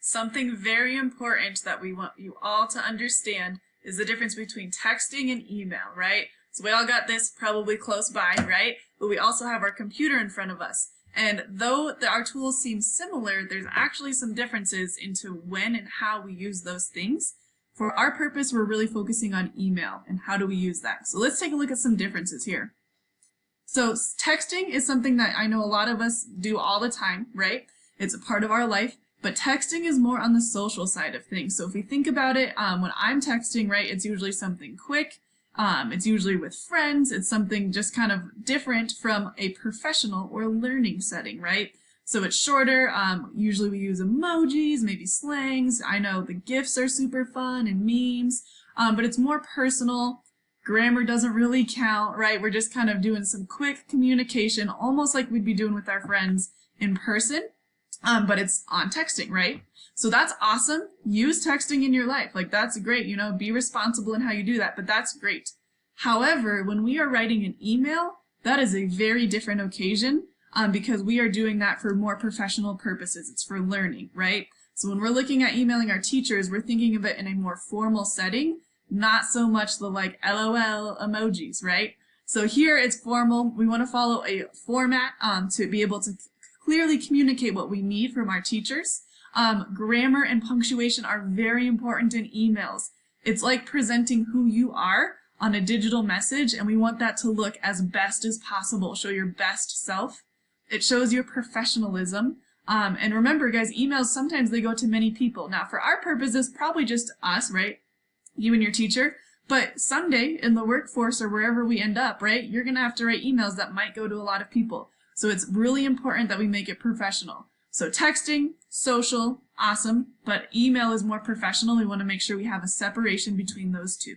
Something very important that we want you all to understand is the difference between texting and email, right? So we all got this probably close by, right? But we also have our computer in front of us. And though our tools seem similar, there's actually some differences into when and how we use those things. For our purpose, we're really focusing on email and how do we use that. So let's take a look at some differences here. So texting is something that I know a lot of us do all the time, right? It's a part of our life. But texting is more on the social side of things. So if we think about it, when I'm texting, right, it's usually something quick. It's usually with friends. It's something just kind of different from a professional or learning setting, right? So it's shorter. Usually we use emojis, maybe slangs. I know the GIFs are super fun and memes, but it's more personal. Grammar doesn't really count, right? We're just kind of doing some quick communication, almost like we'd be doing with our friends in person. But it's on texting, right? So that's awesome. Use texting in your life. Like, that's great. You know, be responsible in how you do that, but that's great. However, when we are writing an email, that is a very different occasion because we are doing that for more professional purposes. It's for learning, right? So when we're looking at emailing our teachers, we're thinking of it in a more formal setting, not so much the like LOL emojis, right? So here it's formal. We want to follow a format to be able to clearly communicate what we need from our teachers. Grammar and punctuation are very important in emails. It's like presenting who you are on a digital message, and we want that to look as best as possible, show your best self. It shows your professionalism. And remember, guys, emails, sometimes they go to many people. Now, for our purposes, probably just us, right? You and your teacher. But someday in the workforce or wherever we end up, right, you're going to have to write emails that might go to a lot of people. So it's really important that we make it professional. So texting, social, awesome, but email is more professional. We want to make sure we have a separation between those two.